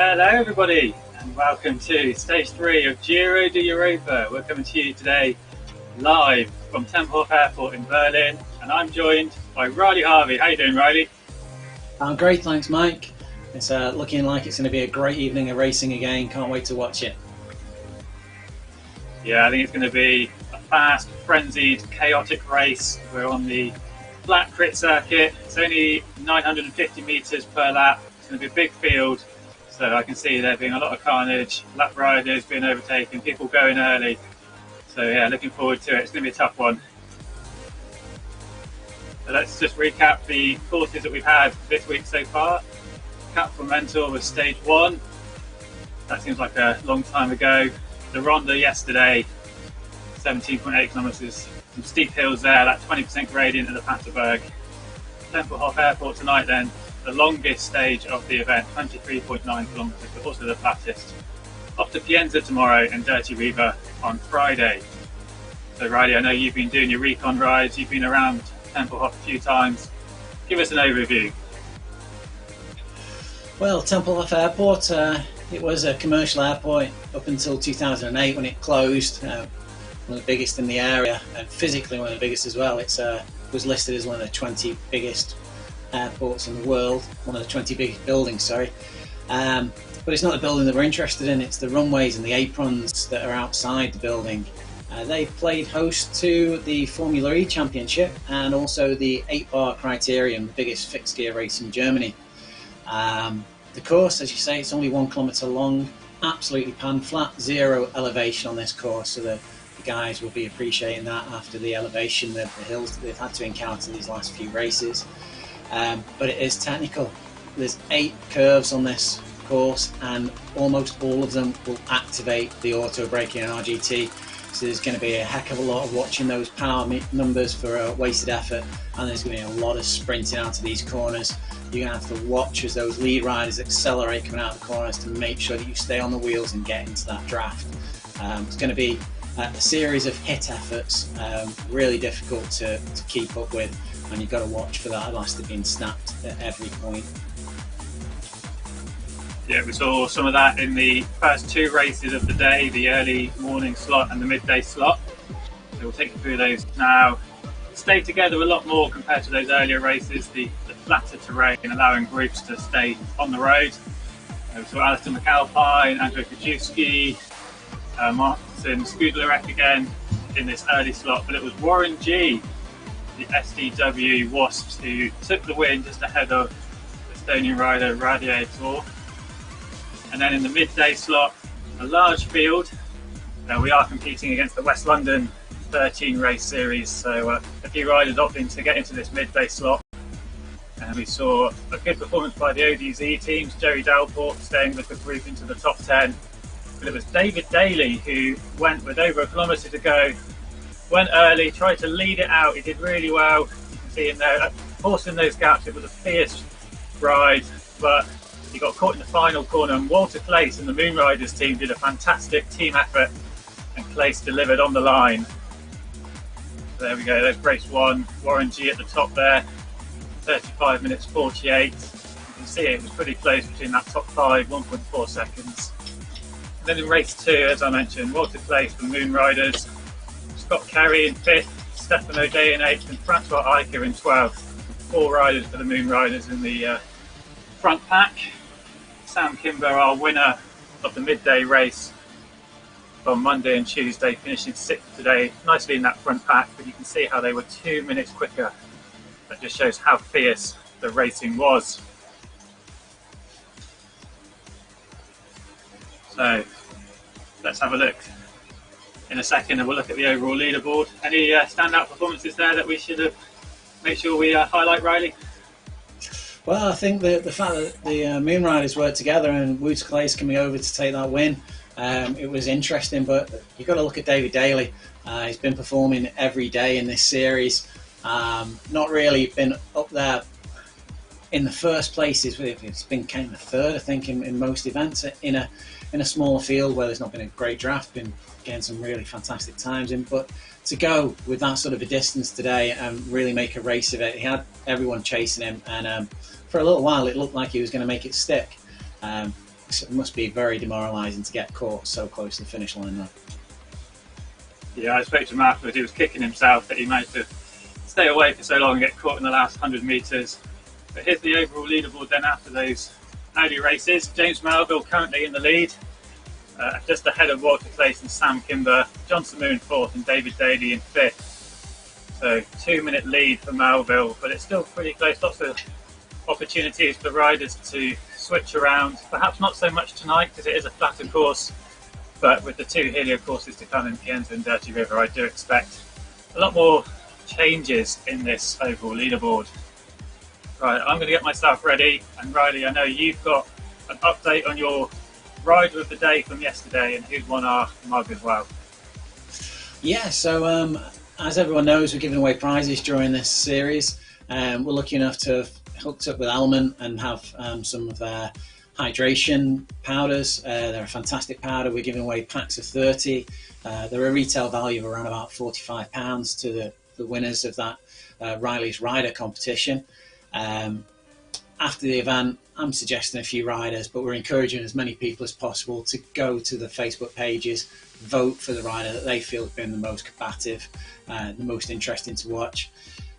Hello everybody and welcome to stage 3 of Giro d'Europa. We're coming to you today live from Tempelhof Airport in Berlin, and I'm joined by Riley Harvey. How you doing, Riley? I'm great, thanks Mike. It's looking like it's going to be a great evening of racing again. Can't wait to watch it. Yeah, I think it's going to be a fast, frenzied, chaotic race. We're on the flat crit circuit. It's only 950 metres per lap. It's going to be a big field. So I can see there being a lot of carnage, lap riders being overtaken, people going early. So yeah, looking forward to it. It's going to be a tough one. So let's just recap the courses that we've had this week so far. Cap Mentor was stage 1. That seems like a long time ago. The Ronda yesterday, 17.8 kilometres. Some steep hills there, that 20% gradient at the Paterberg. Tempelhof Airport tonight then. The longest stage of the event, 23.9 kilometres, but also the flattest. Off to Pienza tomorrow and Dirty Riva on Friday. So Riley, I know you've been doing your recon rides, you've been around Tempelhof a few times. Give us an overview. Well, Tempelhof Airport, it was a commercial airport up until 2008 when it closed. One of the biggest in the area, and physically one of the biggest as well. It was listed as one of the 20 biggest airports in the world, one of the 20 biggest buildings, but it's not the building that we're interested in, it's the runways and the aprons that are outside the building. They played host to the Formula E Championship and also the 8-bar Criterium, the biggest fixed gear race in Germany. The course, as you say, it's only 1 kilometre long, absolutely pan flat, zero elevation on this course, so the guys will be appreciating that after the elevation, the hills that they've had to encounter these last few races. But it is technical. There's 8 curves on this course and almost all of them will activate the auto braking and RGT, so there's going to be a heck of a lot of watching those power numbers for wasted effort, and there's going to be a lot of sprinting out of these corners. You're going to have to watch as those lead riders accelerate coming out of the corners to make sure that you stay on the wheels and get into that draft. It's going to be a series of hit efforts, really difficult to keep up with, and you've got to watch for that elastic being snapped at every point. Yeah, we saw some of that in the first 2 races of the day, the early morning slot and the midday slot. So we'll take you through those now. Stay together a lot more compared to those earlier races, the flatter terrain allowing groups to stay on the road. We saw Alistair McAlpine, Andrzej Kajewski, Martin Skudlarek again in this early slot, but it was Warren G, the SDW Wasps, who took the win just ahead of Estonian rider Radiator. And then in the midday slot, a large field. We are competing against the West London 13 race series, so a few riders opting to get into this midday slot. And we saw a good performance by the ODZ teams, Joey Dalport staying with the group into the top 10. But it was David Daly who went with over 1 kilometre to go, went early, tried to lead it out. He did really well. You can see him there, forcing those gaps. It was a fierce ride, but he got caught in the final corner, and Walter Clace and the Moon Riders team did a fantastic team effort, and Clace delivered on the line. So there we go, there's race 1, Warren G at the top there, 35 minutes 48. You can see it was pretty close between that top 5, 1.4 seconds. And then in race 2, as I mentioned, Walter Clace for the Moon Riders, Scott Carey in 5th, Stefan O'Day in 8th, and Francois Eicher in 12th. 4 riders for the Moon Riders in the front pack. Sam Kimber, our winner of the midday race on Monday and Tuesday, finishing 6th today, nicely in that front pack, but you can see how they were 2 minutes quicker. That just shows how fierce the racing was. So let's have a look in a second, and we'll look at the overall leaderboard. Any standout performances there that we should have made sure we highlight, Riley? Well, I think the fact that the Moon Riders worked together and Woods Clace coming over to take that win, it was interesting, but you've got to look at David Daly. He's been performing every day in this series. Not really been up there in the first places. It's been kind of third, I think, in most events in a smaller field where there's not been a great draft. Been getting some really fantastic times in, but to go with that sort of a distance today and really make a race of it, he had everyone chasing him, and for a little while it looked like he was going to make it stick. it must be very demoralising to get caught so close to the finish line though. Yeah, I spoke to him afterwards. He was kicking himself that he managed to stay away for so long and get caught in the last 100 metres. But here's the overall leaderboard then after those early races. James Melville currently in the lead, just ahead of Walter Clayton, Sam Kimber, Johnson Moon fourth and David Daly in fifth. So 2-minute lead for Melville, but it's still pretty close. Lots of opportunities for riders to switch around. Perhaps not so much tonight because it is a flatter course, but with the 2 Helio courses to come in Pienza and Dirty River, I do expect a lot more changes in this overall leaderboard. Right, I'm going to get myself ready, and Riley, I know you've got an update on your rider of the day from yesterday and who's won our mug as well. Yeah, so as everyone knows, we're giving away prizes during this series. We're lucky enough to have hooked up with Element and have some of their hydration powders. They're a fantastic powder. We're giving away packs of 30. They're a retail value of around about £45 to the winners of that Riley's Rider competition. After the event, I'm suggesting a few riders, but we're encouraging as many people as possible to go to the Facebook pages, vote for the rider that they feel has been the most combative, the most interesting to watch.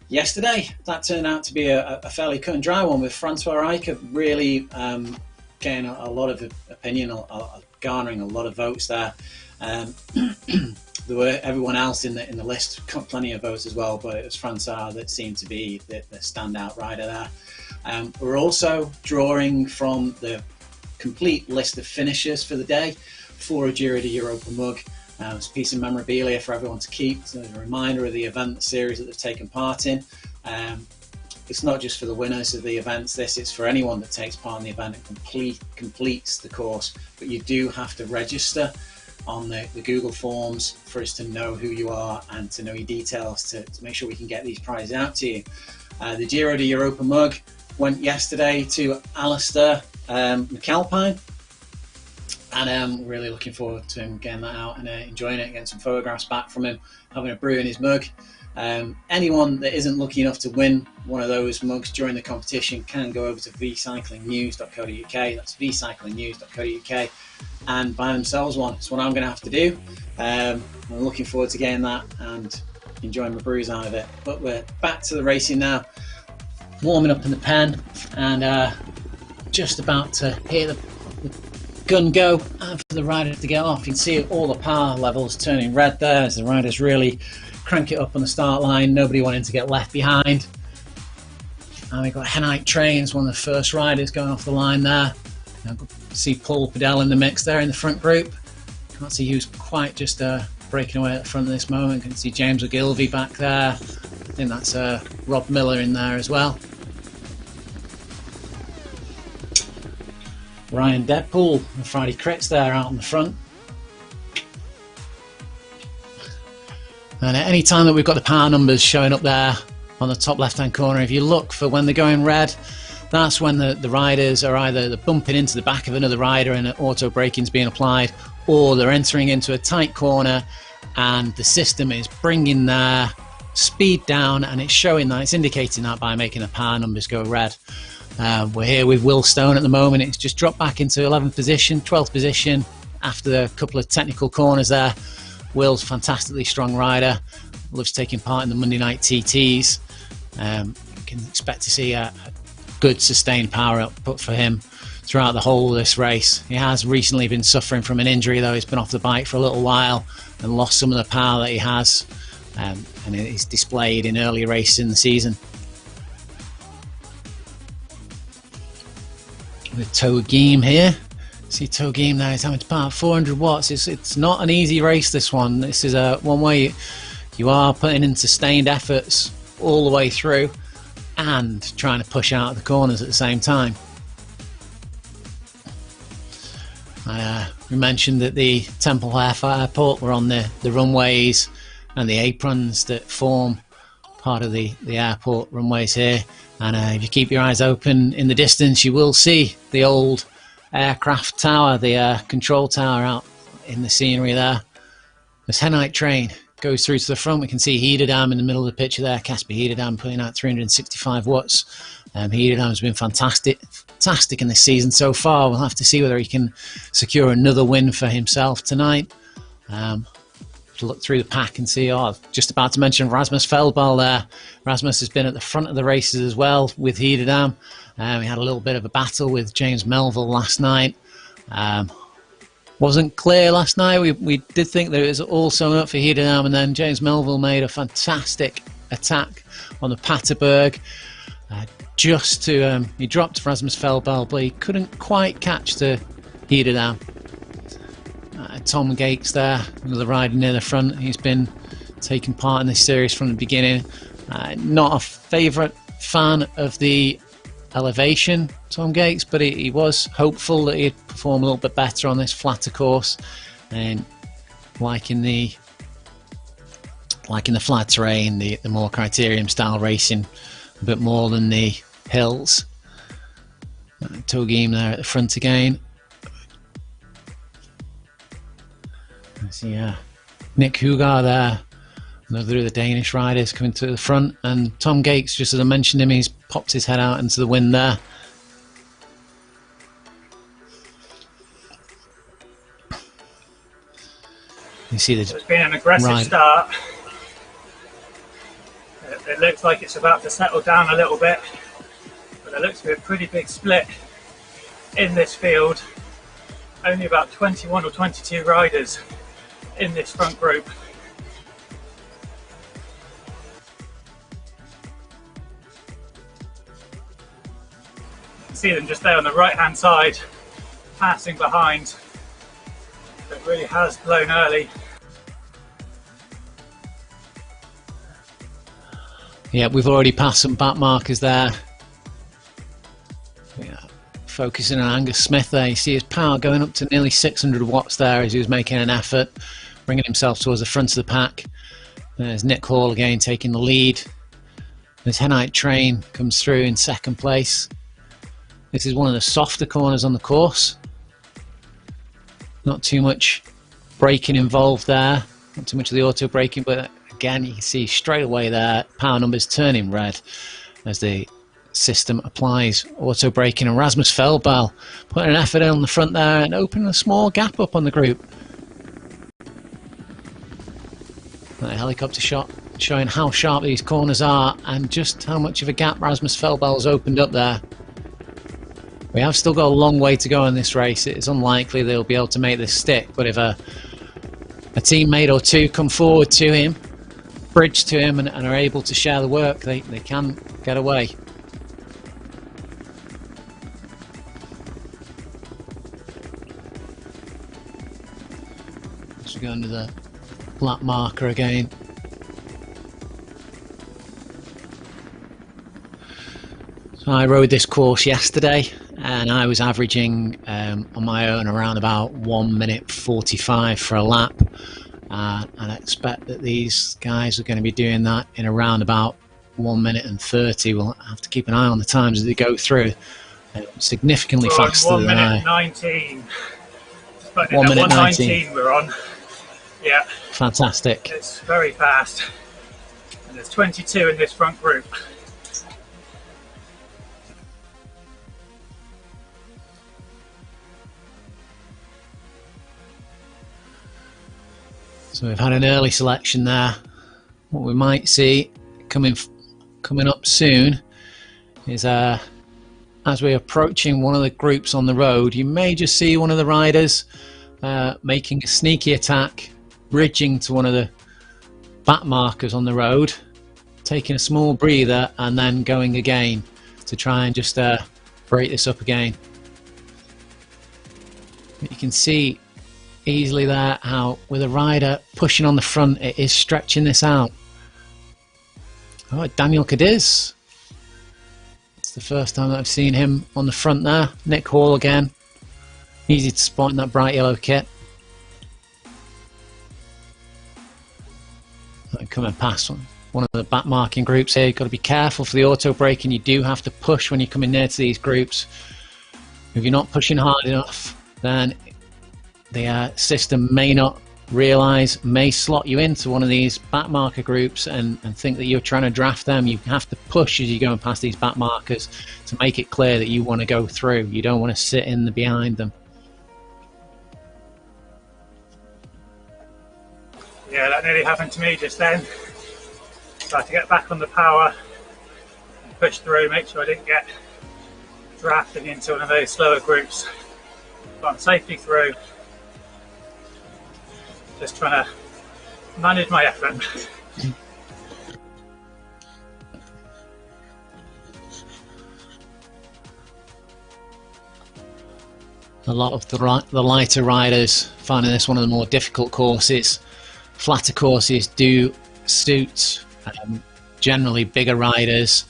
Yesterday, that turned out to be a fairly cut and dry one, with Francois Rijker really getting a lot of opinion, garnering a lot of votes there. There were everyone else in the list got plenty of votes as well, but it was Francois that seemed to be the standout rider there. We're also drawing from the complete list of finishers for the day for a Giro d'Europa mug. It's a piece of memorabilia for everyone to keep, so a reminder of the event, the series that they've taken part in. It's not just for the winners of the events, it's for anyone that takes part in the event and completes the course, but you do have to register on the Google forms for us to know who you are and to know your details to make sure we can get these prizes out to you. The Giro d'Europa mug went yesterday to Alistair McAlpine, and I'm really looking forward to him getting that out and enjoying it, getting some photographs back from him, having a brew in his mug. Anyone that isn't lucky enough to win one of those mugs during the competition can go over to vcyclingnews.co.uk, that's vcyclingnews.co.uk, and buy themselves one. It's what I'm going to have to do. I'm looking forward to getting that and enjoying my brews out of it. But we're back to the racing now, warming up in the pen, and just about to hear the gun go and for the rider to get off. You can see all the power levels turning red there as the riders really crank it up on the start line, nobody wanting to get left behind. And we've got Henite Trains, one of the first riders going off the line there. You can see Paul Padell in the mix there in the front group. Can't see who's quite just breaking away at the front at this moment. You can see James Ogilvie back there. I think that's Rob Miller in there as well. Ryan Deadpool and Friday Crits there out on the front. And at any time that we've got the power numbers showing up there on the top left hand corner, if you look for when they're going red, that's when the riders are either bumping into the back of another rider and auto braking's being applied, or they're entering into a tight corner and the system is bringing their speed down, and it's showing that, it's indicating that by making the power numbers go red. We're here with Will Stone at the moment. It's just dropped back into 11th position, 12th position after a couple of technical corners there. Will's a fantastically strong rider, loves taking part in the Monday night TTs. You can expect to see a good sustained power output for him throughout the whole of this race. He has recently been suffering from an injury though. He's been off the bike for a little while and lost some of the power that he has, and it is displayed in early races in the season. With Togeem here, see Togeem there, he's having to power 400 watts. It's not an easy race, this one. This is one way you are putting in sustained efforts all the way through and trying to push out the corners at the same time. We mentioned that the Temple Airport were on the runways and the aprons that form part of the airport runways here, and if you keep your eyes open in the distance you will see the old aircraft tower, the control tower out in the scenery there. This Henite train goes through to the front. We can see Hederdam in the middle of the picture there, Casper Hederdam putting out 365 watts Hidedam's been fantastic in this season so far. We'll have to see whether he can secure another win for himself tonight. To look through the pack and see, just about to mention Rasmus Feldball there. Rasmus has been at the front of the races as well with Hidedam. We had a little bit of a battle with James Melville last night. Wasn't clear last night. We did think that it was all sewn up for Hidedam, and then James Melville made a fantastic attack on the Paterberg. He dropped Rasmus Feldball, but he couldn't quite catch the Hidedam. Tom Gates there, another rider near the front. He's been taking part in this series from the beginning. Not a favourite fan of the elevation, Tom Gates, but he was hopeful that he'd perform a little bit better on this flatter course, and liking the flat terrain, the more criterium style racing a bit more than the hills. Togim there at the front again. See, Nick Hugar there, another of the Danish riders coming to the front, and Tom Gates, just as I mentioned him, he's popped his head out into the wind there. You see it's been an aggressive start. It looks like it's about to settle down a little bit, but there looks to be a pretty big split in this field. Only about 21 or 22 riders in this front group. You can see them just there on the right hand side, passing behind. It really has blown early. Yeah, we've already passed some back markers there. Focusing on Angus Smith there, you see his power going up to nearly 600 watts there as he was making an effort, bringing himself towards the front of the pack. There's Nick Hall again taking the lead. As Henite Train comes through in second place. This is one of the softer corners on the course. Not too much braking involved there, not too much of the auto braking, but again you can see straight away there power numbers turning red as the system applies auto braking, and Rasmus Feldball putting an effort in on the front there and opening a small gap up on the group. A helicopter shot showing how sharp these corners are and just how much of a gap Rasmus Feldball has opened up there. We have still got a long way to go in this race. It's unlikely they'll be able to make this stick, but if a teammate or two come forward to him, bridge to him, and are able to share the work, they can get away. So we go under the black marker again. So I rode this course yesterday and I was averaging on my own around about 1 minute 45 for a lap, and I expect that these guys are going to be doing that in around about 1 minute and 30. We'll have to keep an eye on the times as they go through. Significantly faster than I. 1 minute 19. 1 minute 19 we're on. Yeah. Fantastic. It's very fast. And there's 22 in this front group. So we've had an early selection there. What we might see coming up soon is as we're approaching one of the groups on the road, you may just see one of the riders making a sneaky attack, bridging to one of the back markers on the road, taking a small breather and then going again to try and just break this up again. But you can see easily there how with a rider pushing on the front it is stretching this out. Oh, Daniel Cadiz. It's the first time that I've seen him on the front there. Nick Hall again. Easy to spot in that bright yellow kit. Coming past one of the back marking groups here. You've got to be careful for the auto braking. You do have to push when you're coming near to these groups. If you're not pushing hard enough, then the system may not realise may slot you into one of these back marker groups and think that you're trying to draft them. You have to push as you're going past these back markers to make it clear that you want to go through. You don't want to sit in behind them. Yeah, that nearly happened to me just then. So I had to get back on the power and push through, make sure I didn't get drafted into one of those slower groups. But I'm safely through. Just trying to manage my effort. A lot of the lighter riders finding this one of the more difficult courses. Flatter courses do suit generally bigger riders.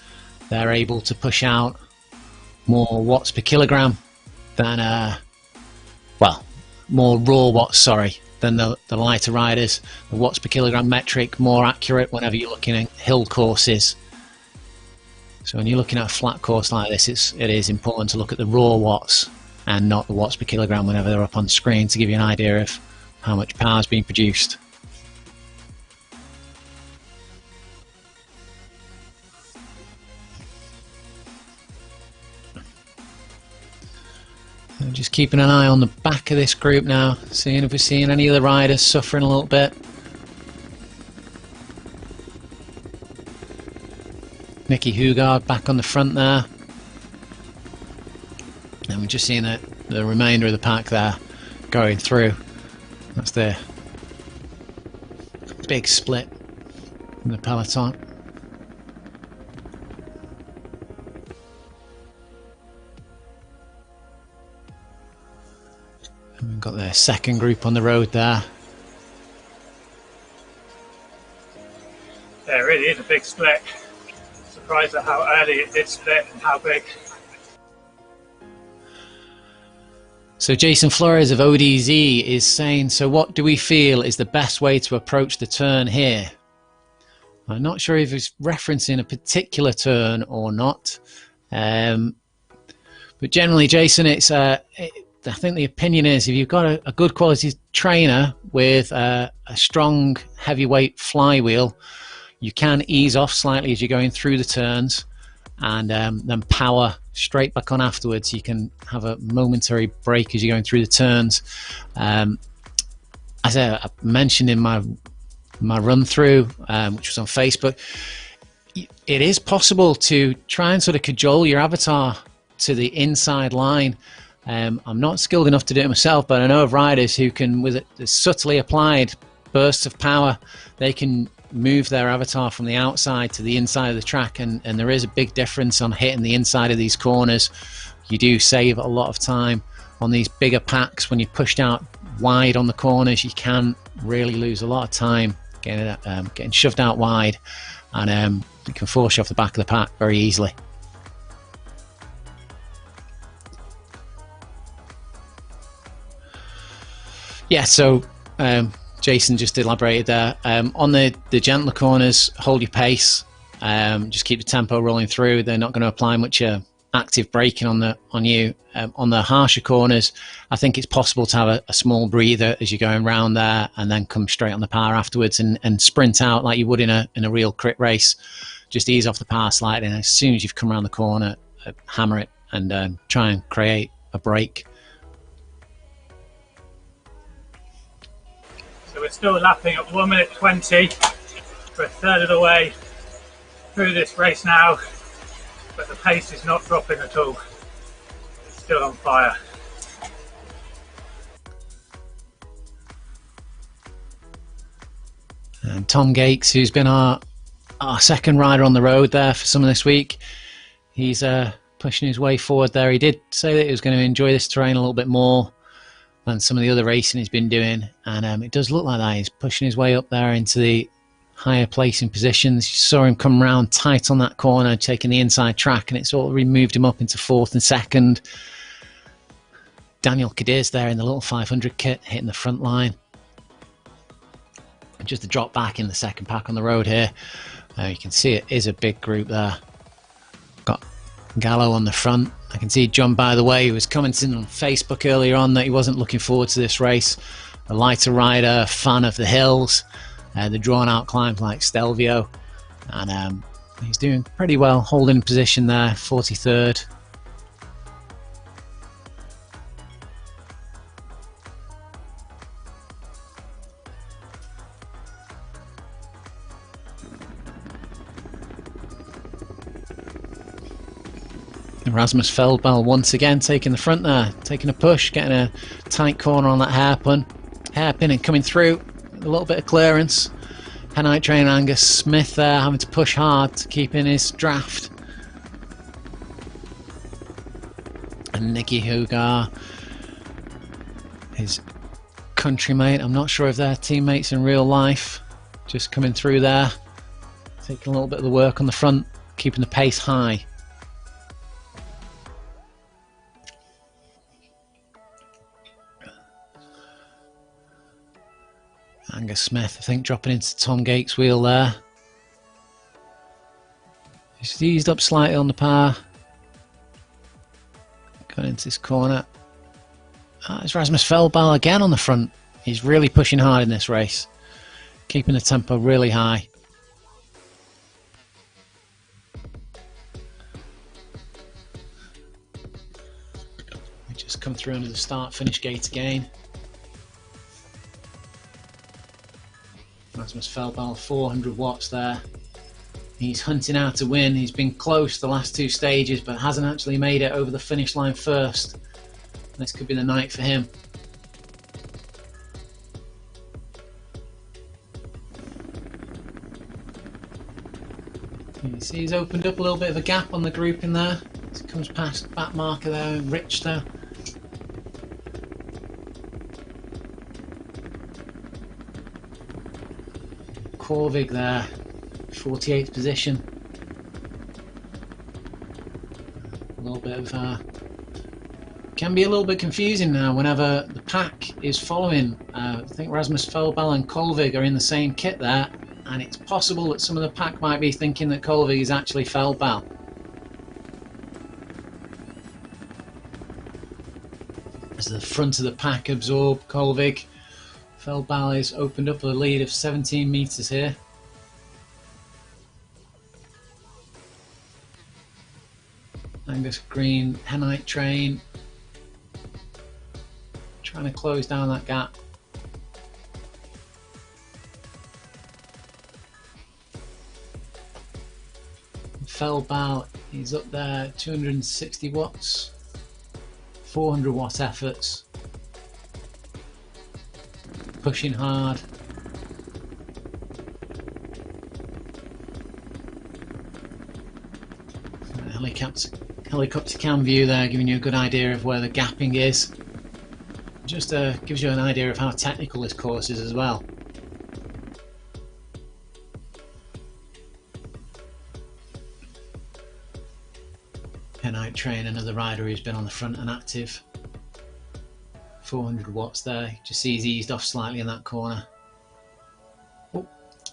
They're able to push out more watts per kilogram than more raw watts, sorry, than the lighter riders. The watts per kilogram metric more accurate whenever you're looking at hill courses. So when you're looking at a flat course like this, it is important to look at the raw watts and not the watts per kilogram whenever they're up on screen, to give you an idea of how much power is being produced. Just keeping an eye on the back of this group now, seeing if we're seeing any of the riders suffering a little bit. Nicky Hugard back on the front there. And we're just seeing the remainder of the pack there going through. That's the big split in the peloton. We've got the second group on the road there. Yeah, it really is a big split. Surprised at how early it did split and how big. So Jason Flores of ODZ is saying, so what do we feel is the best way to approach the turn here? I'm not sure if he's referencing a particular turn or not. But generally, Jason, I think the opinion is if you've got a good quality trainer with a strong heavyweight flywheel, you can ease off slightly as you're going through the turns and then power straight back on afterwards. You can have a momentary break as you're going through the turns. As I mentioned in my run through, which was on Facebook, it is possible to try and sort of cajole your avatar to the inside line. I'm not skilled enough to do it myself, but I know of riders who can, with a subtly applied bursts of power, they can move their avatar from the outside to the inside of the track, and there is a big difference on hitting the inside of these corners. You do save a lot of time on these bigger packs. When you're pushed out wide on the corners, you can really lose a lot of time getting shoved out wide, and it can force you off the back of the pack very easily. Yeah, so Jason just elaborated there. On the gentler corners, hold your pace. Just keep the tempo rolling through. They're not going to apply much active braking on you. On the harsher corners, I think it's possible to have a small breather as you're going around there, and then come straight on the power afterwards and sprint out like you would in a real crit race. Just ease off the power slightly, and as soon as you've come around the corner, hammer it and try and create a break. So we're still lapping at 1 minute 20. We're a third of the way through this race now, but the pace is not dropping at all. It's still on fire. And Tom Gates, who's been our second rider on the road there for some of this week, he's pushing his way forward there. He did say that he was going to enjoy this terrain a little bit more than some of the other racing he's been doing, and it does look like that. He's pushing his way up there into the higher placing positions. You saw him come round tight on that corner, taking the inside track, and it's already moved him up into fourth and second. Daniel Kadir's there in the little 500 kit, hitting the front line. And just a drop back in the second pack on the road here. You can see it is a big group there. Got Gallo on the front. I can see John, by the way, who was commenting on Facebook earlier on that he wasn't looking forward to this race. a lighter rider, fan of the hills, the drawn out climbs like Stelvio, and he's doing pretty well, holding position there, 43rd. Rasmus Feldball once again taking the front there, taking a push, getting a tight corner on that hairpin and coming through, a little bit of clearance. Henite trainer Angus Smith there having to push hard to keep in his draft. And Nicky Hugar, his countrymate, I'm not sure if they're teammates in real life, just coming through there, taking a little bit of the work on the front, keeping the pace high. Angus Smith, I think, dropping into Tom Gates' wheel there. He's eased up slightly on the par. Going into this corner. It's Rasmus Feldball again on the front. He's really pushing hard in this race. Keeping the tempo really high. We just come through under the start-finish gate again. Rasmus Feldball, 400 watts there. He's hunting out to win. He's been close the last two stages, but hasn't actually made it over the finish line first. This could be the night for him. You see he's opened up a little bit of a gap on the group in there. He comes past back marker there, Richter. Corvig there, 48th position. A little bit of can be a little bit confusing now whenever the pack is following. I think Rasmus Feldball and Colvig are in the same kit there, and it's possible that some of the pack might be thinking that Colvig is actually Feldball. As the front of the pack absorb Colvig, Feldball has opened up a lead of 17 metres here. Angus Green, Henite train, trying to close down that gap. Feldball is up there, 260 watts, 400 watt efforts. Pushing hard. Helicopter cam view there, giving you a good idea of where the gapping is. Just gives you an idea of how technical this course is as well. Henite train, another rider who's been on the front and active. 400 watts there, just see he's eased off slightly in that corner. Oh,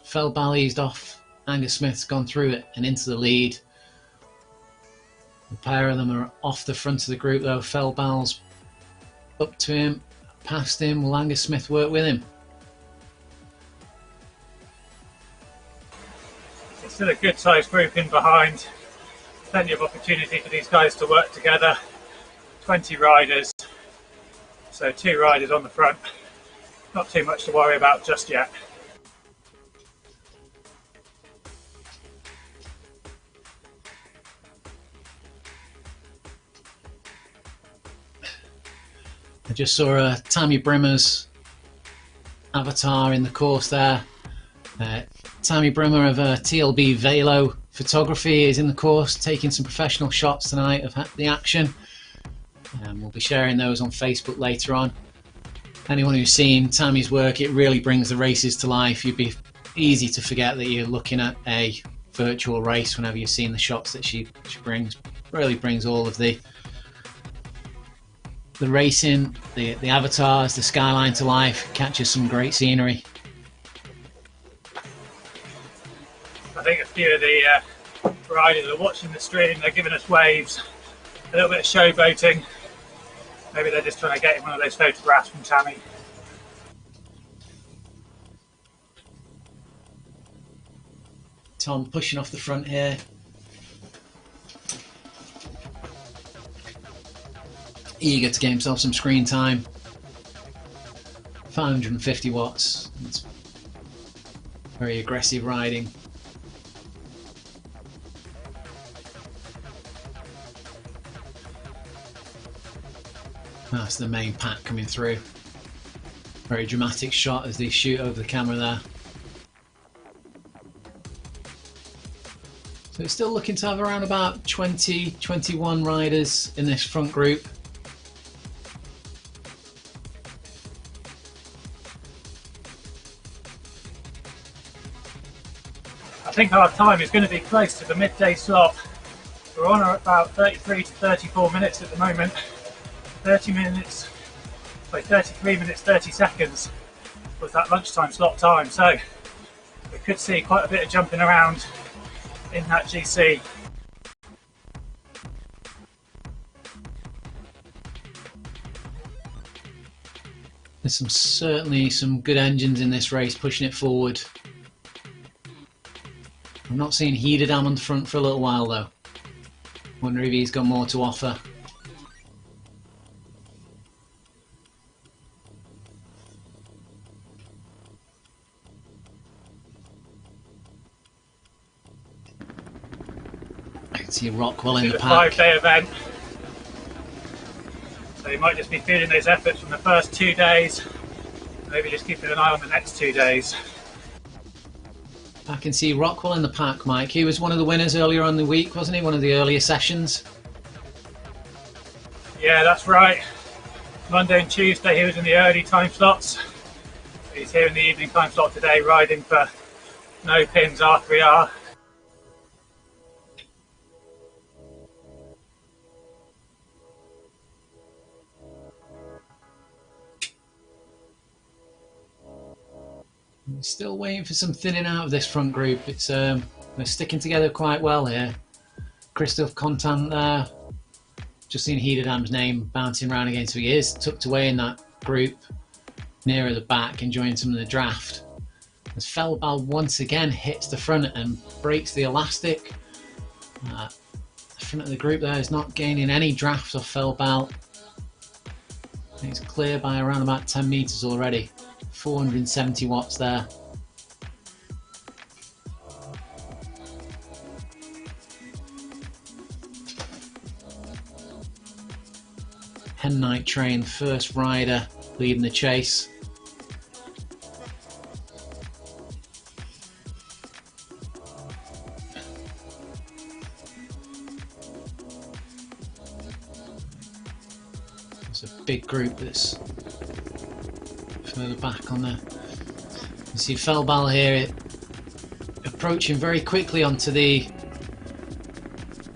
Feldball eased off, Angus Smith's gone through it and into the lead. The pair of them are off the front of the group though. Feldball's up to him, past him. Will Angus Smith work with him? It's still a good sized group in behind. Plenty of opportunity for these guys to work together. 20 riders. So 2 riders on the front, not too much to worry about just yet. I just saw Tammy Brimmer's avatar in the course there. Tammy Brimmer of TLB Velo Photography is in the course, taking some professional shots tonight of the action. We'll be sharing those on Facebook later on. Anyone who's seen Tammy's work, it really brings the races to life. You'd be easy to forget that you're looking at a virtual race whenever you've seen the shots that she brings. Really brings all of the racing, the avatars, the skyline to life. Captures some great scenery. I think a few of the riders are watching the stream. They're giving us waves, a little bit of showboating. Maybe they're just trying to get one of those photographs from Tammy. Tom pushing off the front here. Eager to get himself some screen time. 550 watts. It's very aggressive riding. That's the main pack coming through. Very dramatic shot as they shoot over the camera there. So it's still looking to have around about 20, 21 riders in this front group. I think our time is going to be close to the midday slot. We're on about 33 to 34 minutes at the moment. 33 minutes 30 seconds was that lunchtime slot time, so we could see quite a bit of jumping around in that GC. There's certainly some good engines in this race pushing it forward. I'm not seeing Heederdam on the front for a little while though. Wonder if he's got more to offer. I can see Rockwell in the pack. 5-day event. So you might just be feeling those efforts from the first 2 days. Maybe just keeping an eye on the next 2 days. I can see Rockwell in the pack, Mike. He was one of the winners earlier on in the week, wasn't he? One of the earlier sessions. Yeah, that's right. Monday and Tuesday he was in the early time slots. He's here in the evening time slot today, riding for no pins R3R. Still waiting for some thinning out of this front group. It's they're sticking together quite well here. Christophe Contant there. Just seen Heederdam's name bouncing around again, so he is tucked away in that group nearer the back, enjoying some of the draft. As Feldbal once again hits the front and breaks the elastic. The front of the group there is not gaining any draft off Feldbal. He's clear by around about 10 meters already. 470 watts there. Hen Night Train, first rider leading the chase. It's a big group that's further back on there. You see Feldbal here approaching very quickly onto the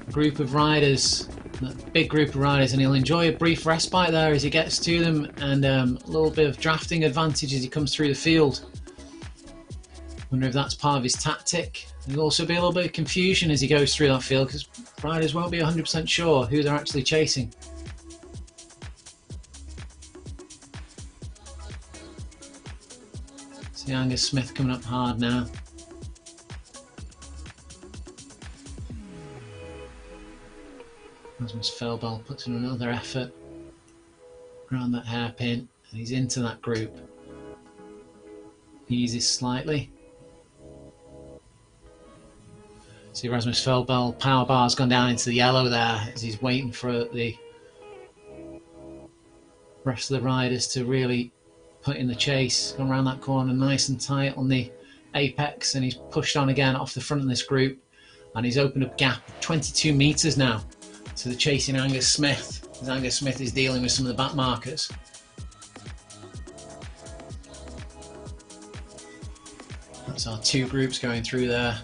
group of riders, that big group of riders, and he'll enjoy a brief respite there as he gets to them, and a little bit of drafting advantage as he comes through the field. Wonder if that's part of his tactic. There'll also be a little bit of confusion as he goes through that field because riders won't be 100% sure who they're actually chasing. See Angus Smith coming up hard now. Rasmus Feldbal puts in another effort around that hairpin, and he's into that group. He eases slightly. See Rasmus Feldbal, power bar's gone down into the yellow there as he's waiting for the rest of the riders to really put in the chase. Gone around that corner nice and tight on the apex, and he's pushed on again off the front of this group, and he's opened up a gap of 22 meters now to the chasing Angus Smith, as Angus Smith is dealing with some of the back markers. That's our two groups going through there.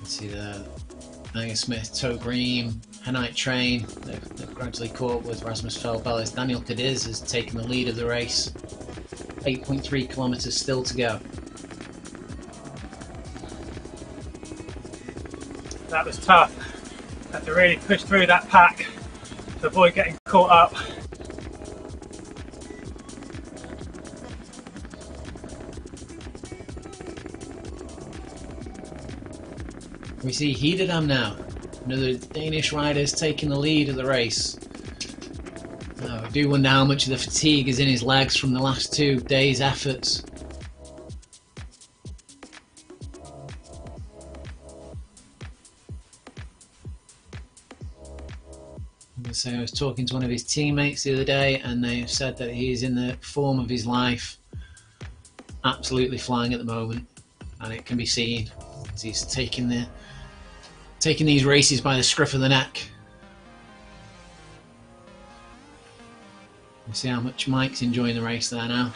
Let's see the Angus Smith, Toe Green, Hen Night Train. They've gradually caught up with Rasmus Feldbal as Daniel Cadiz has taken the lead of the race. 8.3 kilometers still to go. That was tough. Had to really push through that pack to avoid getting caught up. We see Hederdam now. Another Danish rider's taking the lead of the race. I do wonder how much of the fatigue is in his legs from the last 2 days' efforts. So I was talking to one of his teammates the other day, and they said that he is in the form of his life, absolutely flying at the moment, and it can be seen as he's taking these races by the scruff of the neck. You see how much Mike's enjoying the race there now.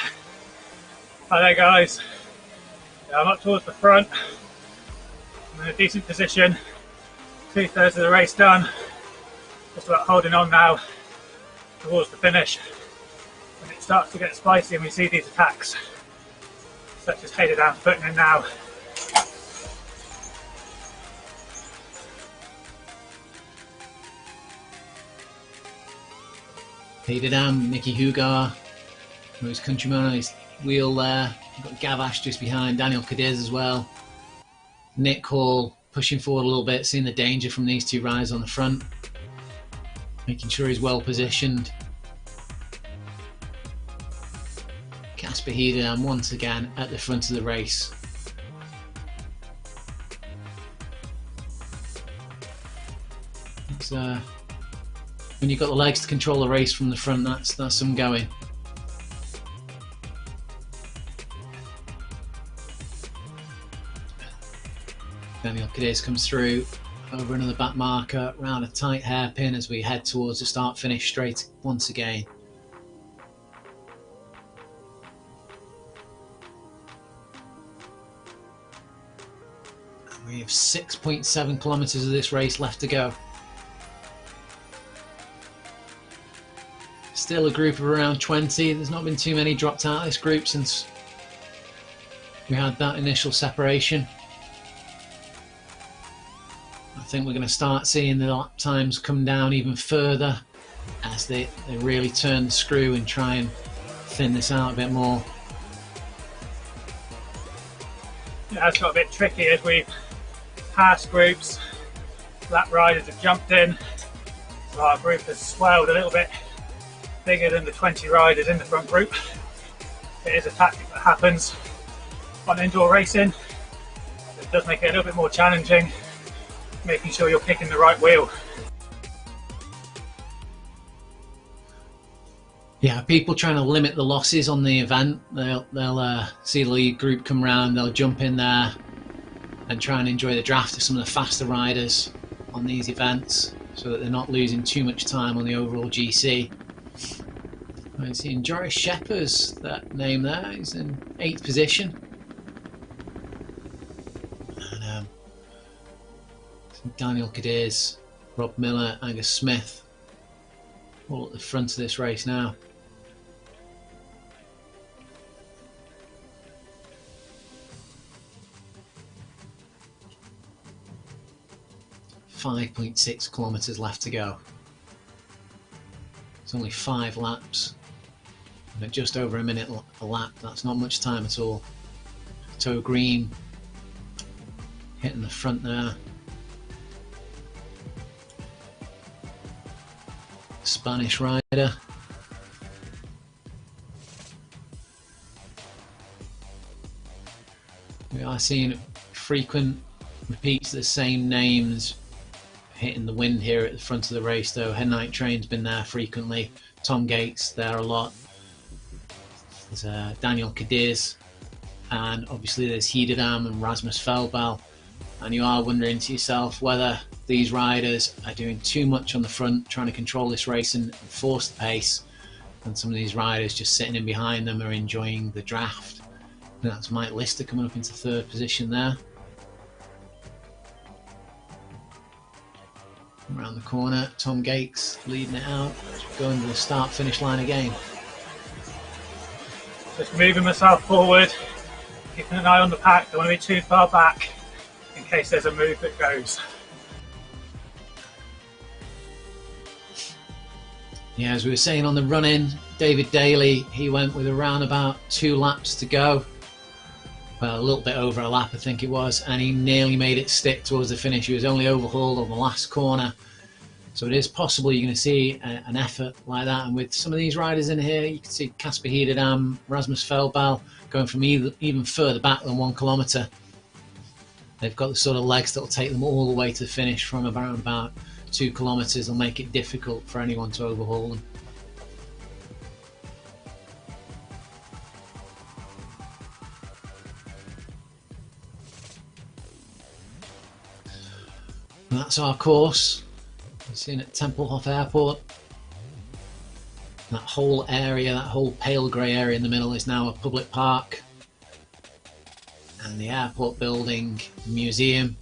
Hi there guys, I'm up towards the front, I'm in a decent position, 2/3 of the race done, just about holding on now towards the finish. When it starts to get spicy and we see these attacks, such as Hederdam putting in now. Hederdam, Nicky Hugar, his countryman on his wheel there. You've got Gavash just behind, Daniel Cadiz as well. Nick Hall pushing forward a little bit, seeing the danger from these 2 riders on the front. Making sure he's well positioned. Casper Hederdam once again at the front of the race. It's, when you've got the legs to control the race from the front, that's some going. Daniel Cadiz comes through over another back marker, round a tight hairpin as we head towards the start-finish straight once again. And we have 6.7 kilometres of this race left to go. Still a group of around 20. There's not been too many dropped out of this group since we had that initial separation. I think we're going to start seeing the lap times come down even further as they really turn the screw and try and thin this out a bit more. Yeah, it's got a bit tricky as we've passed groups. Lap riders have jumped in, so our group has swelled a little bit bigger than the 20 riders in the front group. It is a tactic that happens on indoor racing. It does make it a little bit more challenging, making sure you're picking the right wheel. Yeah, people trying to limit the losses on the event. They'll see the lead group come round, they'll jump in there and try and enjoy the draft of some of the faster riders on these events so that they're not losing too much time on the overall GC. I'm seeing Joris Shepherd's that name there, he's in 8th position. And Daniel Cadiz, Rob Miller, Angus Smith, all at the front of this race now. .6 kilometres left to go. It's only 5 laps. And at just over a minute a lap, that's not much time at all. Toe Green hitting the front there. Spanish rider. We are seeing frequent repeats of the same names hitting the wind here at the front of the race though. Headnight Train's been there frequently. Tom Gates there a lot. There's Daniel Cadiz, and obviously there's Hederdam and Rasmus Feldbal. And you are wondering to yourself whether these riders are doing too much on the front, trying to control this race and force the pace, and some of these riders just sitting in behind them are enjoying the draft. And that's Mike Lister coming up into 3rd position there. Around the corner, Tom Gates leading it out, going to the start-finish line again. Just moving myself forward, keeping an eye on the pack. Don't want to be too far back in case there's a move that goes. Yeah, as we were saying on the run-in, David Daly, he went with around about 2 laps to go. well, a little bit over a lap I think it was, and he nearly made it stick towards the finish. He was only overhauled on the last corner. So it is possible you're going to see an effort like that. And with some of these riders in here, you can see Casper Hederdam, Rasmus Feldbal going from even further back than 1 kilometre. They've got the sort of legs that will take them all the way to the finish from about 2 kilometres. They'll make it difficult for anyone to overhaul them. And that's our course. We're seeing at Tempelhof Airport. That whole area, that whole pale grey area in the middle is now a public park. And the airport building, the museum,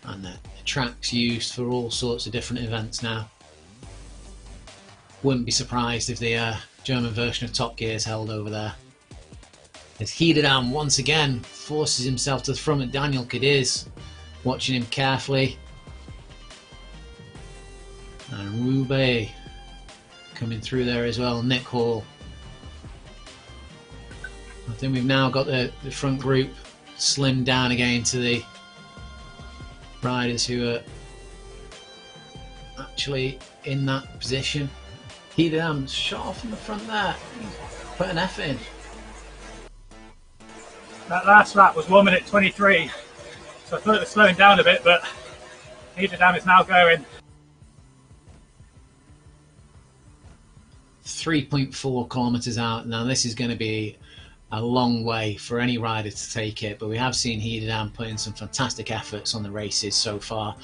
and the track's used for all sorts of different events now. Wouldn't be surprised if the German version of Top Gear is held over there. As Hederdam once again forces himself to the front with Daniel Cadiz, watching him carefully. And Roubaix coming through there as well, Nick Hall. I think we've now got the front group slimmed down again to the riders who are actually in that position. Hederdam's shot off in the front there. He's put an effort in. That last lap was 1 minute 23, so I thought it was slowing down a bit, but Hederdam is now going 3.4 kilometres out. Now this is going to be a long way for any rider to take it, but we have seen Hederdam put in some fantastic efforts on the races so far.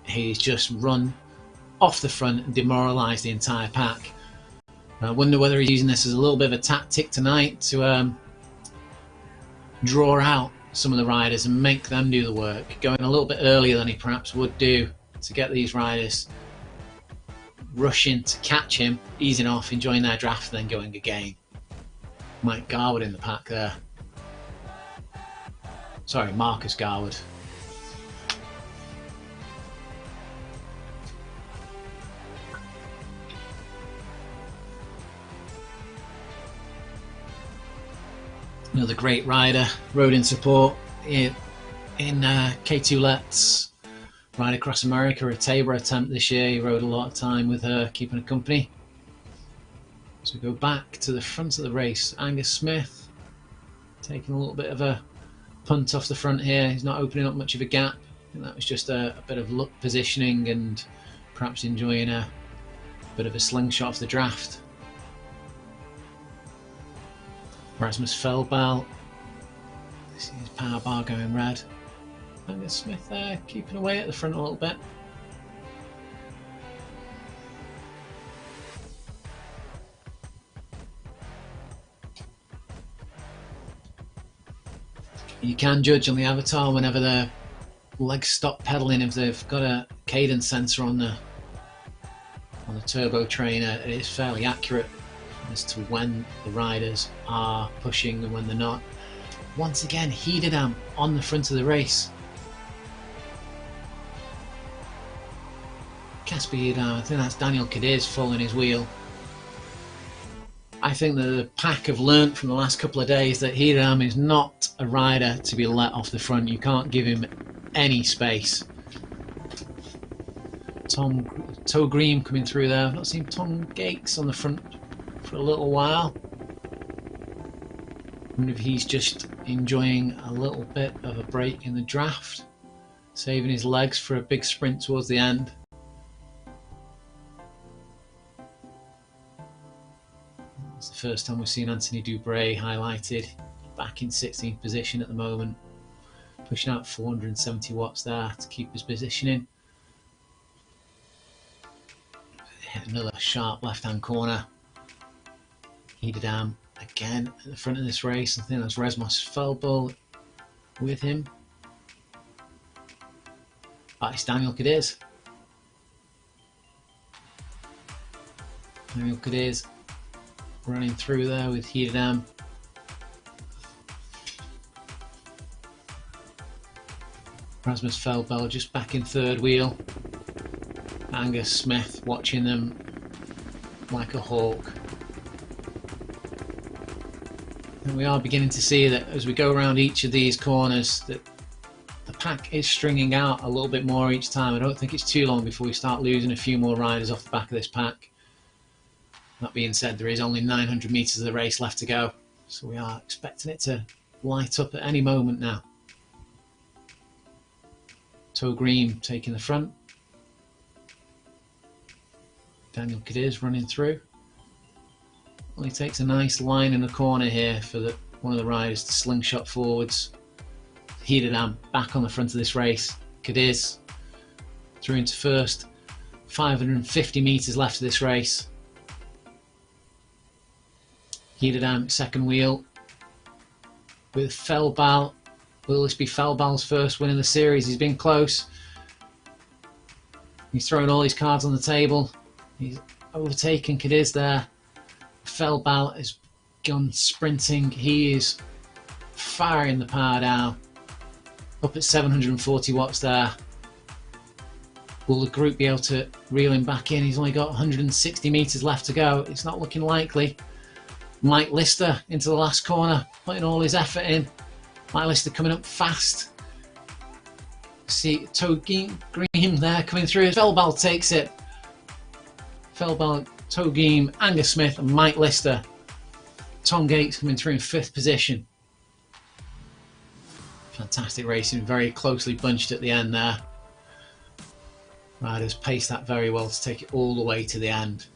He's just run off the front and demoralised the entire pack. I wonder whether he's using this as a little bit of a tactic tonight to draw out some of the riders and make them do the work, going a little bit earlier than he perhaps would do to get these riders rushing to catch him, easing off, enjoying their draft, and then going again. Mike Garwood in the pack there. Sorry, Marcus Garwood. Another great rider, rode in support in K2 Let's Ride Across America, a Tabor attempt this year. He rode a lot of time with her, keeping her company. So we go back to the front of the race. Angus Smith taking a little bit of a punt off the front here. He's not opening up much of a gap. I think that was just a bit of luck positioning and perhaps enjoying a bit of a slingshot off the draft. Rasmus Feldbal. This is his power bar going red. Angus Smith there, keeping away at the front a little bit. You can judge on the avatar whenever the legs stop pedaling if they've got a cadence sensor on the turbo trainer. It is fairly accurate as to when the riders are pushing and when they're not. Once again, Hederdam on the front of the race. Casper Hederdam, I think that's Daniel Cadiz following his wheel. I think that the pack have learnt from the last couple of days that Hederdam is not a rider to be let off the front. You can't give him any space. Toe Green coming through there. I've not seen Tom Gates on the front for a little while. I wonder if he's just enjoying a little bit of a break in the draft, saving his legs for a big sprint towards the end. It's the first time we've seen Anthony Dubray highlighted, back in 16th position at the moment, pushing out 470 watts there to keep his positioning. Hit another sharp left-hand corner. Hederdam again at the front of this race. I think that's Rasmus Feldbal with him. But it's Daniel Cadiz. Daniel Cadiz running through there with Hederdam. Rasmus Feldbal just back in third wheel. Angus Smith watching them like a hawk. And we are beginning to see that as we go around each of these corners that the pack is stringing out a little bit more each time. I don't think it's too long before we start losing a few more riders off the back of this pack. That being said, there is only 900 metres of the race left to go, so we are expecting it to light up at any moment now. Toe Green taking the front. Daniel Cadiz running through. Only takes a nice line in the corner here for one of the riders to slingshot forwards. Hidadam back on the front of this race. Cadiz through into first. 550 metres left of this race. Hidadam second wheel with Felbal. Will this be Felbal's first win in the series? He's been close. He's throwing all his cards on the table. He's overtaken Cadiz there. Felbal has gone sprinting. He is firing the power down. Up at 740 watts there. Will the group be able to reel him back in? He's only got 160 metres left to go. It's not looking likely. Mike Lister into the last corner, putting all his effort in. Mike Lister coming up fast. See Toe Green there coming through. Felbal takes it. Felbal, Toe Green, Angus Smith and Mike Lister. Tom Gates coming through in 5th position. Fantastic racing, very closely bunched at the end there. Riders paced that very well to take it all the way to the end.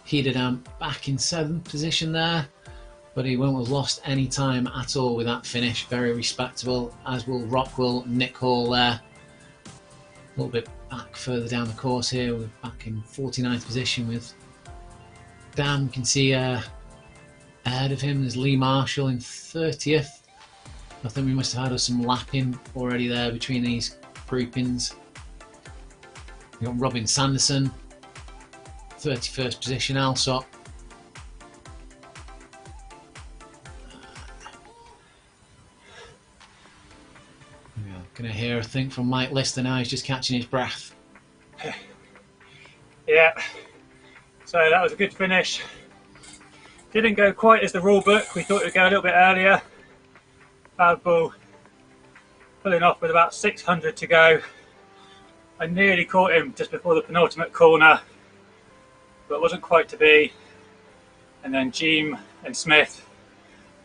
Hidadam back in 7th position there, but he won't have lost any time at all with that finish. Very respectable, as will Rockwell, Nick Hall there. A little bit back further down the course here, we're back in 49th position with Dan. You can see ahead of him there's Lee Marshall in 30th. I think we must have had some lapping already there between these groupings. We've got Robin Sanderson, 31st position, Alsop. Going to hear a thing from Mike Lister now, he's just catching his breath. Yeah, so that was a good finish. Didn't go quite as the rule book, we thought it would go a little bit earlier. Bad Bull pulling off with about 600 to go. I nearly caught him just before the penultimate corner, but it wasn't quite to be. And then Jeem and Smith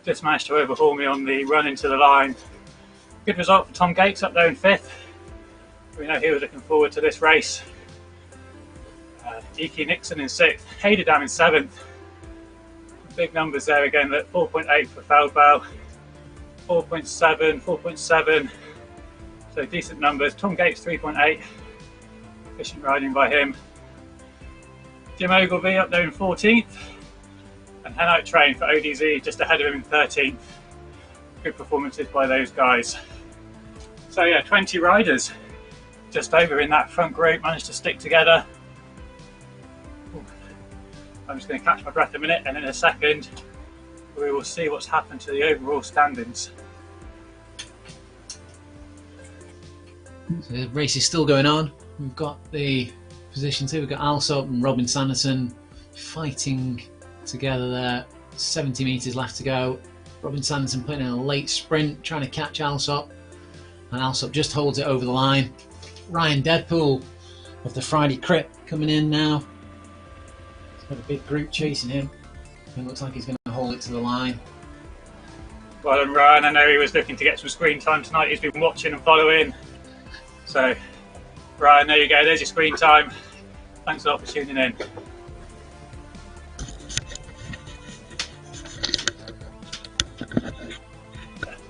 just managed to overhaul me on the run into the line. Good result for Tom Gates up there in 5th. We know he was looking forward to this race. E.K. Nixon in 6th, Hidadam in 7th. Big numbers there again, that 4.8 for Feldbau, 4.7, 4.7. So decent numbers. Tom Gates 3.8. Efficient riding by him. Jim Ogilvie up there in 14th. And Henout Train for ODZ just ahead of him in 13th. Good performances by those guys. So yeah, 20 riders just over in that front group, managed to stick together. I'm just going to catch my breath a minute, and in a second we will see what's happened to the overall standings. So the race is still going on. We've got the positions here. We've got Alsop and Robin Sanderson fighting together there. 70 metres left to go. Robin Sanderson putting in a late sprint, trying to catch Alsop, and Alsop just holds it over the line. Ryan Deadpool of the Friday Crip coming in now. He's got a big group chasing him. It looks like he's going to hold it to the line. Well done, Ryan. I know he was looking to get some screen time tonight. He's been watching and following. So, Ryan, there you go. There's your screen time. Thanks a lot for tuning in.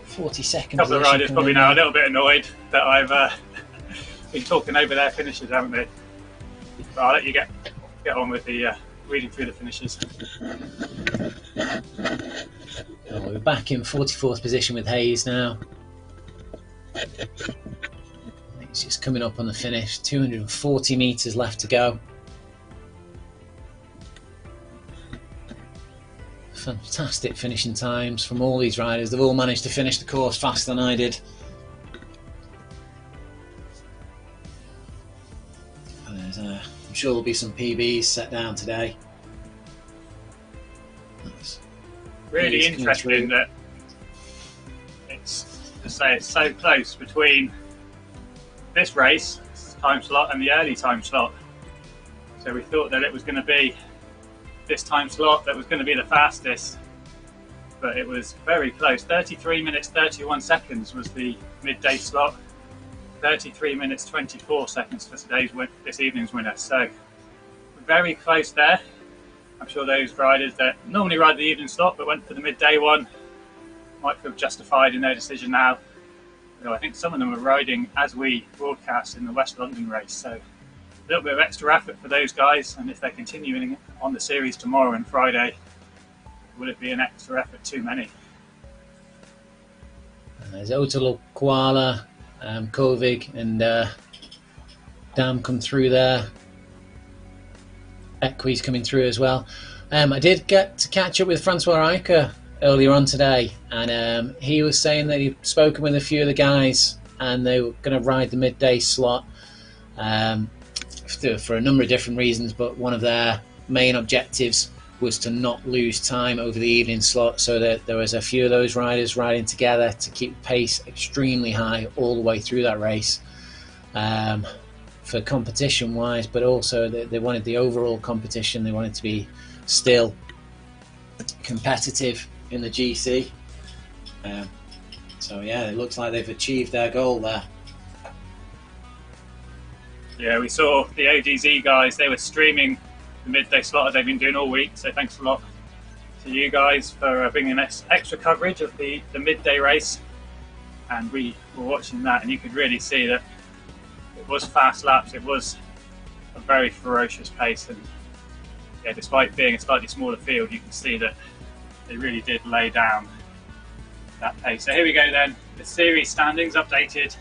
40 seconds. A couple of riders probably now a little bit annoyed that I've been talking over their finishes, haven't they? But I'll let you get on with the reading through the finishes. Oh, we're back in 44th position with Hayes now. He's just coming up on the finish. 240 metres left to go. Fantastic finishing times from all these riders. They've all managed to finish the course faster than I did. I'm sure there'll be some PBs set down today. That's really interesting that it's, to say, it's so close between this race time slot and the early time slot. So we thought that it was going to be this time slot that was going to be the fastest, but it was very close. 33 minutes 31 seconds was the midday slot. 33 minutes 24 seconds for this evening's winner. So very close there. I'm sure those riders that normally ride the evening slot but went for the midday one might feel justified in their decision now. Although I think some of them are riding as we broadcast in the West London race. So a little bit of extra effort for those guys, and if they're continuing on the series tomorrow and Friday, will it be an extra effort too many? There's Otalo, Koala, Kovig and Dam come through there. Equi's coming through as well. I did get to catch up with Francois Riker earlier on today, and he was saying that he'd spoken with a few of the guys and they were going to ride the midday slot for a number of different reasons, but one of their main objectives was to not lose time over the evening slot, so that there was a few of those riders riding together to keep pace extremely high all the way through that race, for competition wise, but also they wanted the overall competition. They wanted to be still competitive in the GC. So yeah, it looks like they've achieved their goal there. Yeah, we saw the ODZ guys, they were streaming the midday slot as they've been doing all week, so thanks a lot to you guys for bringing us extra coverage of the midday race. And we were watching that, and you could really see that it was fast laps, it was a very ferocious pace, and yeah, despite being a slightly smaller field, you can see that they really did lay down that pace. So here we go then, the series standings updated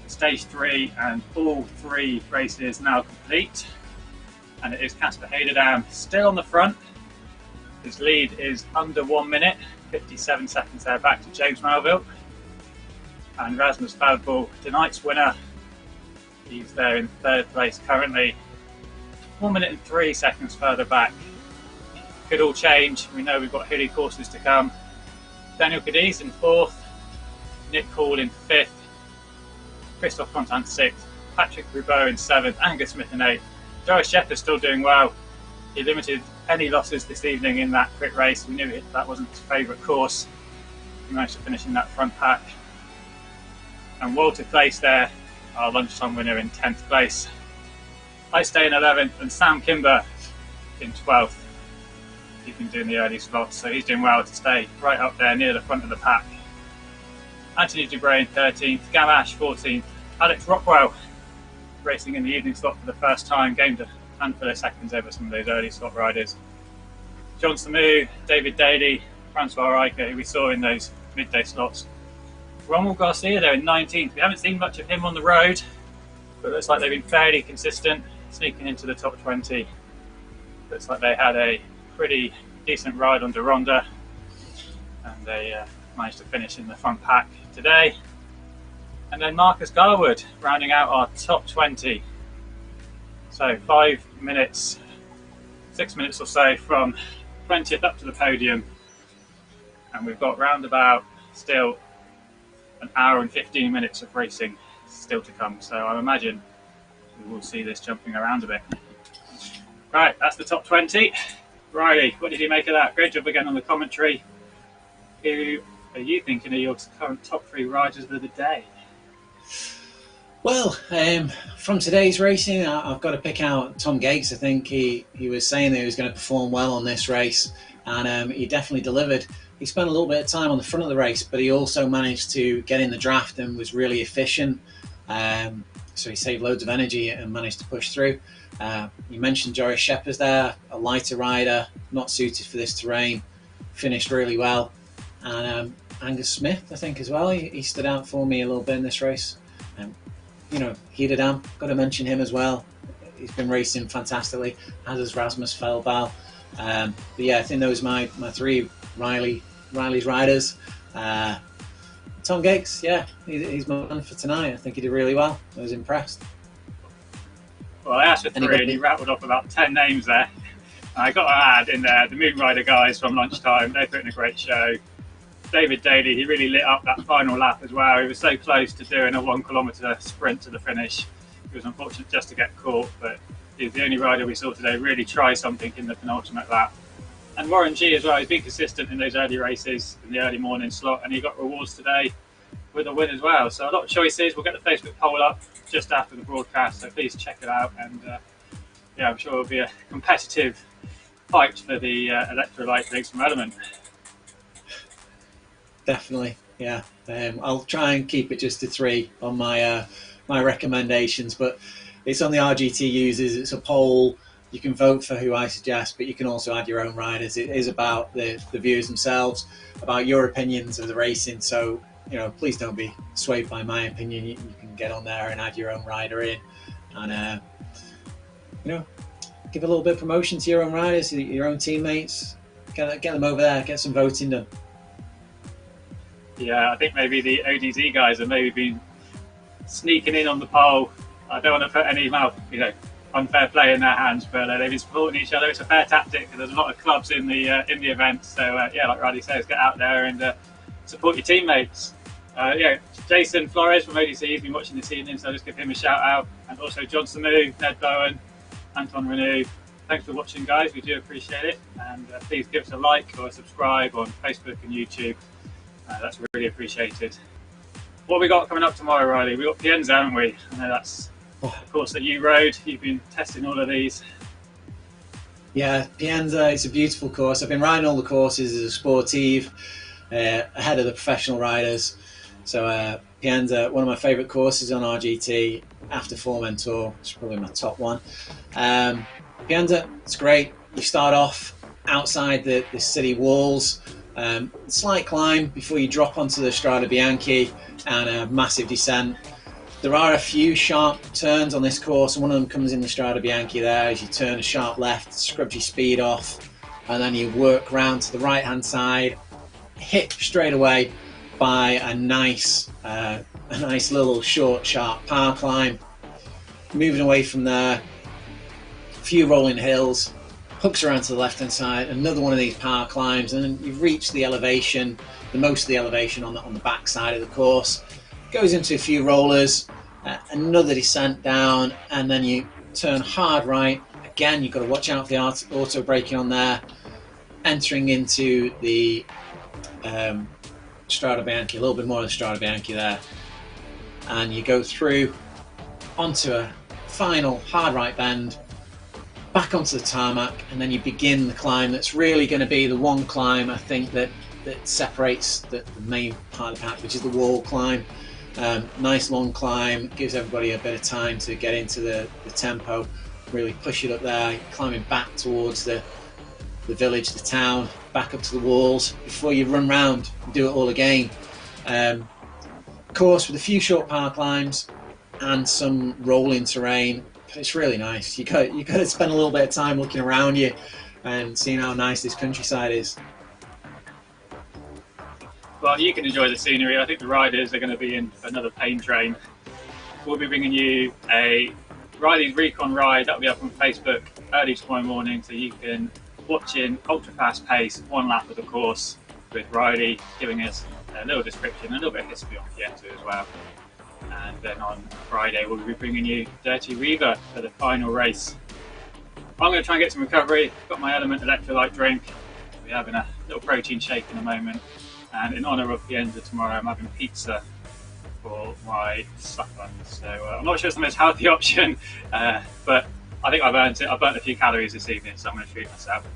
for stage 3, and all 3 races now complete. And it is Casper Hederdam still on the front. His lead is under 1 minute, 57 seconds there back to James Melville. And Rasmus Feldball, tonight's winner, he's there in 3rd place currently, 1 minute and 3 seconds further back. Could all change, we know we've got hilly courses to come. Daniel Cadiz in 4th, Nick Hall in 5th, Christophe Contant 6th, Patrick Roubaud in 7th, Angus Smith in 8th. Joris Shepard's still doing well. He limited any losses this evening in that crit race. We knew that wasn't his favourite course. He managed to finish in that front pack. And Walter Place there, our lunchtime winner, in 10th place. I stay in 11th, and Sam Kimber in 12th. He's been doing the early slots, so he's doing well to stay right up there near the front of the pack. Anthony Dubray in 13th, Gamache 14th, Alex Rockwell racing in the evening slot for the first time, gained a handful of seconds over some of those early slot riders. John Samu, David Daly, Francois Riker, who we saw in those midday slots. Romuald Garcia there in 19th. We haven't seen much of him on the road, but it looks like they've been fairly consistent, sneaking into the top 20. Looks like they had a pretty decent ride on Deronda, and they managed to finish in the front pack today. And then Marcus Garwood rounding out our top 20. So 5 minutes, 6 minutes or so from 20th up to the podium. And we've got round about still an hour and 15 minutes of racing still to come. So I imagine we will see this jumping around a bit. Right, that's the top 20. Riley, what did you make of that? Great job again on the commentary. Who are you thinking are your current top 3 riders of the day? Well, from today's racing, I've got to pick out Tom Gates. I think he was saying that he was going to perform well on this race, and he definitely delivered. He spent a little bit of time on the front of the race, but he also managed to get in the draft and was really efficient. So he saved loads of energy and managed to push through. You mentioned Joris Shepard there, a lighter rider, not suited for this terrain, finished really well. And Angus Smith, I think, as well. He stood out for me a little bit in this race. You know, Hederdam, got to mention him as well. He's been racing fantastically, as has Rasmus Feldball. But yeah, I think those are my 3 Riley's riders. Tom Gates, yeah, he's my man for tonight. I think he did really well. I was impressed. Well, I asked for 3 and he rattled off about 10 names there. I got to add in there the Moon Rider guys from lunchtime. They put in a great show. David Daly, he really lit up that final lap as well. He was so close to doing a 1 kilometre sprint to the finish. He was unfortunate just to get caught, but he's the only rider we saw today really try something in the penultimate lap. And Warren G as well, he's been consistent in those early races, in the early morning slot, and he got rewards today with a win as well. So a lot of choices. We'll get the Facebook poll up just after the broadcast, so please check it out. And yeah, I'm sure it'll be a competitive fight for the electrolyte drinks from Element. Definitely, yeah. I'll try and keep it just to 3 on my my recommendations, but it's on the RGT users. It's a poll. You can vote for who I suggest, but you can also add your own riders. It is about the viewers themselves, about your opinions of the racing. So, you know, please don't be swayed by my opinion. You can get on there and add your own rider in, and you know, give a little bit of promotion to your own riders, your own teammates. Get them over there. Get some voting done. Yeah, I think maybe the ODZ guys have maybe been sneaking in on the poll. I don't want to put any unfair play in their hands, but they've been supporting each other. It's a fair tactic. There's a lot of clubs in the event, so yeah, like Riley says, get out there and support your teammates. Yeah, Jason Flores from ODC has been watching this evening, so I'll just give him a shout out, and also John Samu, Ned Bowen, Anton Renew. Thanks for watching, guys. We do appreciate it, and please give us a like or a subscribe on Facebook and YouTube. That's really appreciated. What have we got coming up tomorrow, Riley? We've got Pienza, haven't we? I know that's the course that you rode. You've been testing all of these. Yeah, Pienza, it's a beautiful course. I've been riding all the courses as a sportive, ahead of the professional riders. So Pienza, one of my favourite courses on RGT, after Formentor. It's probably my top one. Pienza, it's great. You start off outside the city walls. Slight climb before you drop onto the Strada Bianchi, and a massive descent. There are a few sharp turns on this course, and one of them comes in the Strada Bianchi there as you turn a sharp left, scrubs your speed off, and then you work round to the right hand side, hit straight away by a nice little short sharp power climb. Moving away from there, a few rolling hills, hooks around to the left hand side, another one of these power climbs, and then you've reached the elevation, the most of the elevation on the back side of the course. Goes into a few rollers, another descent down, and then you turn hard right. Again, you've got to watch out for the auto braking on there. Entering into the Strada Bianchi, a little bit more of the Strada Bianchi there, and you go through onto a final hard right bend, back onto the tarmac, and then you begin the climb that's really going to be the one climb, I think, that separates the main part of the pack, which is the wall climb. Nice long climb, gives everybody a bit of time to get into the tempo, really push it up there, climbing back towards the village, the town, back up to the walls before you run round and do it all again. Course with a few short power climbs and some rolling terrain. It's really nice. You got to spend a little bit of time looking around you and seeing how nice this countryside is. Well, you can enjoy the scenery. I think the riders are going to be in another pain train. We'll be bringing you a Riley's Recon ride. That'll be up on Facebook early tomorrow morning, so you can watch in ultra fast pace, one lap of the course, with Riley giving us a little description, a little bit of history on Pienza as well. And then on Friday we'll be bringing you Dirty Reaver for the final race. I'm going to try and get some recovery. Got my Element electrolyte drink. We're having a little protein shake in a moment. And in honour of Pienza tomorrow, I'm having pizza for my supper. So I'm not sure it's the most healthy option, but I think I've earned it. I've burnt a few calories this evening, so I'm going to treat myself.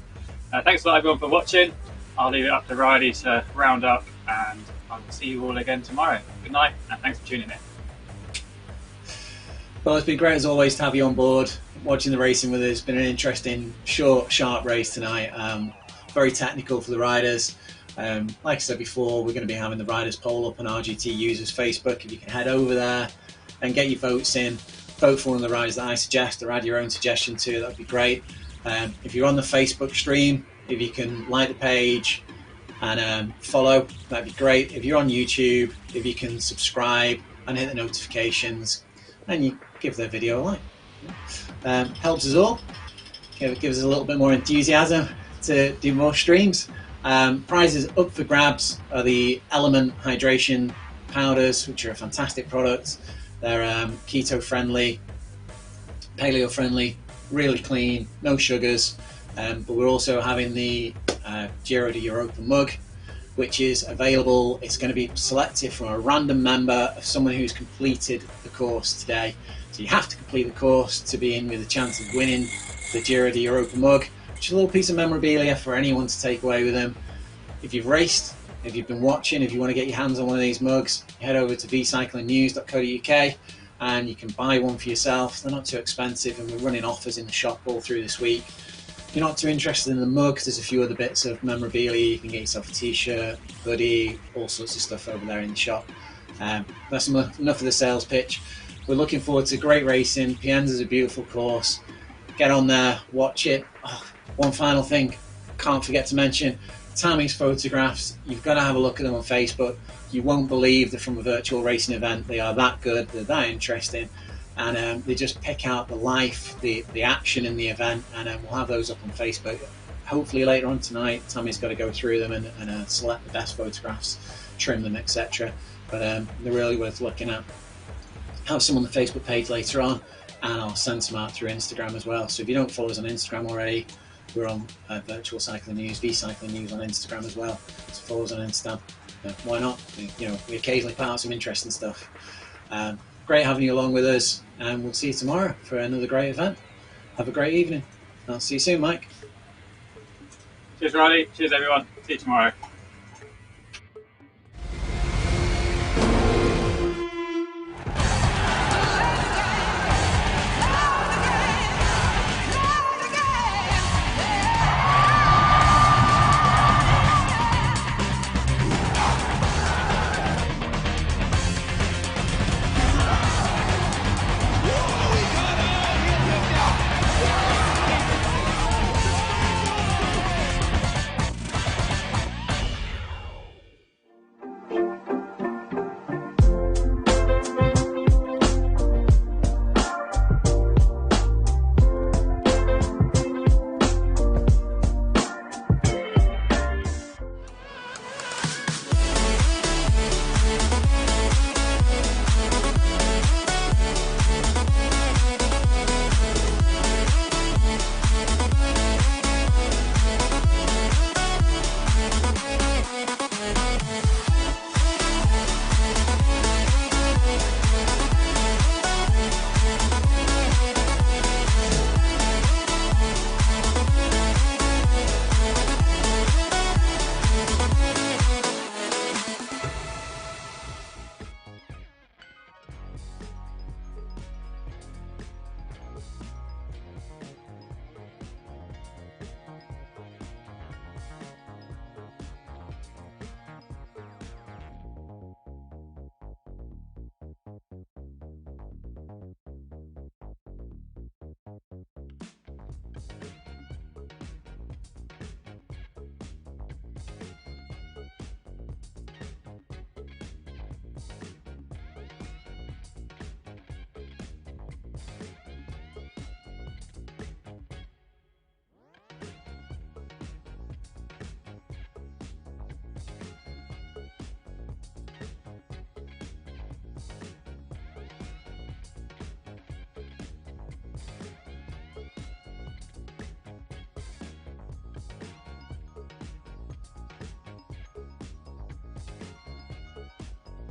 Thanks a lot everyone for watching. I'll leave it up to Riley to round up, and I'll see you all again tomorrow. Good night, and thanks for tuning in. Well, it's been great as always to have you on board, watching the racing with us. It's been an interesting, short, sharp race tonight. Very technical for the riders. Like I said before, we're going to be having the riders poll up on RGT users Facebook. If you can head over there and get your votes in, vote for one of the riders that I suggest, or add your own suggestion to, that would be great. If you're on the Facebook stream, if you can like the page and follow, that'd be great. If you're on YouTube, if you can subscribe and hit the notifications, and you give the video a like. Helps us all. It gives us a little bit more enthusiasm to do more streams. Prizes up for grabs are the Element hydration powders, which are a fantastic product. They're keto friendly, paleo friendly, really clean, no sugars. But we're also having the Giro d'Europa mug, which is available. It's going to be selected from a random member of someone who's completed the course today. So you have to complete the course to be in with a chance of winning the Giro d'Europa mug, which is a little piece of memorabilia for anyone to take away with them. If you've raced, if you've been watching, if you want to get your hands on one of these mugs, head over to vcyclingnews.co.uk and you can buy one for yourself. They're not too expensive, and we're running offers in the shop all through this week. If you're not too interested in the mug, there's a few other bits of memorabilia. You can get yourself a t-shirt, hoodie, all sorts of stuff over there in the shop. That's enough of the sales pitch. We're looking forward to great racing. Pienza's a beautiful course. Get on there, watch it. Oh, one final thing, can't forget to mention, Tammy's photographs. You've got to have a look at them on Facebook. You won't believe they're from a virtual racing event. They are that good, they're that interesting. And they just pick out the life, the action in the event, and we'll have those up on Facebook. Hopefully later on tonight, Tammy's got to go through them and select the best photographs, trim them, etc. But they're really worth looking at. Have some on the Facebook page later on, and I'll send some out through Instagram as well. So if you don't follow us on Instagram already, we're on Virtual Cycling News, V-Cycling News on Instagram as well. So follow us on Insta. Why not? We occasionally put out some interesting stuff. Great having you along with us, and we'll see you tomorrow for another great event. Have a great evening. I'll see you soon, Mike. Cheers, Riley. Cheers, everyone. See you tomorrow.